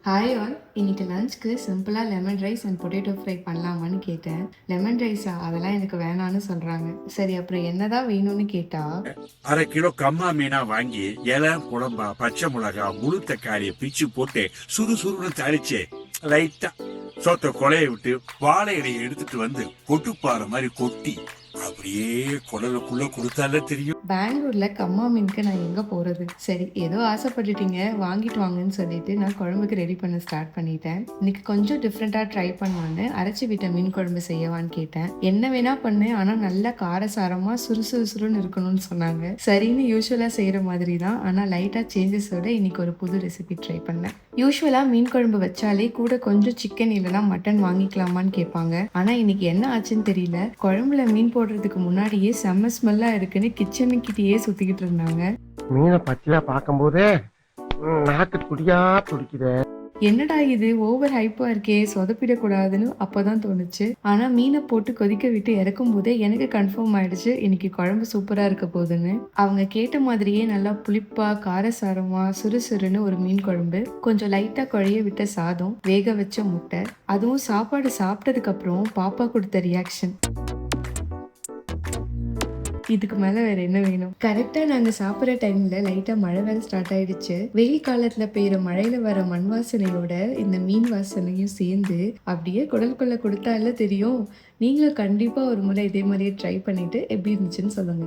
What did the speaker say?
Hi all. இன்னைக்கு லஞ்ச்க்கு சிம்பிளா lemon rice and potato fry பண்ணலாமான்னு கேட்டேன். லெமன் ரைஸா? அதெல்லாம் எனக்கு வேணான்னு சொல்றாங்க. சரி, அப்புறம் என்னதான் வேணும்னு கேட்டா, 1/2 கிலோ கம்மா மீனா வாங்கி இலை குழம்பா பச்சை மிளகா முழு தக்காளியை பிச்சு போட்டு சுறுசுறுன்னு தாளிச்சு லைட்டா சோத்த கொலைய விட்டு வாழை இலையை எடுத்துட்டு வந்து கொட்டுப்பாறை மாதிரி கொட்டி அப்படியே குடலுக்குள்ள கொடுத்தாலே தெரியும். பெங்களூர்ல கம்மா மீனுக்கு நான் எங்க போறது? சரி, ஏதோ ஆசைப்பட்டுட்டீங்க, வாங்கிட்டு வாங்கன்னு சொல்லிட்டு நான் குழம்புக்கு ரெடி பண்ண ஸ்டார்ட் பண்ணிட்டேன். இன்னைக்கு கொஞ்சம் டிஃப்ரெண்டா ட்ரை பண்ணலான்னு அரைச்சி விட்ட மீன் குழம்பு செய்யவான்னு கேட்டேன். என்ன வேணா பண்ணு, ஆனா நல்லா காரசாரமா சுறுசுறுன்னு இருக்கணும்னு சொன்னாங்க. சரின்னு யூஸ்வலா செய்யற மாதிரி தான், ஆனா லைட்டா சேஞ்சஸோட இன்னைக்கு ஒரு புது ரெசிபி ட்ரை பண்ணேன். யூஸ்வலா மீன் குழம்பு வச்சாலே கூட கொஞ்சம் சிக்கன் இல்லைன்னா மட்டன் வாங்கிக்கலாமான்னு கேட்பாங்க. ஆனா இன்னைக்கு என்ன ஆச்சுன்னு தெரியல, குழம்புல மீன் போடுறதுக்கு முன்னாடியே செம்ம ஸ்மெல்லா இருக்குன்னு கிச்சனுக்கிட்டயே சுத்திக்கிட்டு இருந்தாங்க. மீனை பச்சையா பார்க்கும்போதே நாக்கு துடியா துடிக்குது. என்னடா இது ஓவர் ஹைப்பா இருக்கே, சொதப்பிடக்கூடாதுன்னு அப்பதான் தோணுச்சு. ஆனா மீனை போட்டு கொதிக்க விட்டு இறக்கும் போதே எனக்கு கன்ஃபார்ம் ஆயிடுச்சு இன்னைக்கு குழம்பு சூப்பரா இருக்க போகுதுன்னு. அவங்க கேட்ட மாதிரியே நல்லா புளிப்பா காரசாரமா சுறுசுறுன்னு ஒரு மீன் குழம்பு, கொஞ்சம் லைட்டா குழைய விட்ட சாதம், வேக வச்ச முட்டை, அதுவும் சாப்பாடு சாப்பிட்டதுக்கு அப்புறம் பாப்பா கொடுத்த ரியாக்ஷன், இதுக்கு மேல வேற என்ன வேணும்? கரெக்டா நாங்க சாப்பிட்ற டைம்ல லைட்டா மழை வேற ஸ்டார்ட் ஆயிடுச்சு. வெயில் காலத்துல பெய்யுற மழையில வர மண் வாசனையோட இந்த மீன் வாசனையும் சேர்ந்து அப்படியே குடலுக்குள்ள கொடுத்தால தெரியும். நீங்களும் கண்டிப்பா ஒரு முறை இதே மாதிரியே ட்ரை பண்ணிட்டு எப்படி இருந்துச்சுன்னு சொல்லுங்க.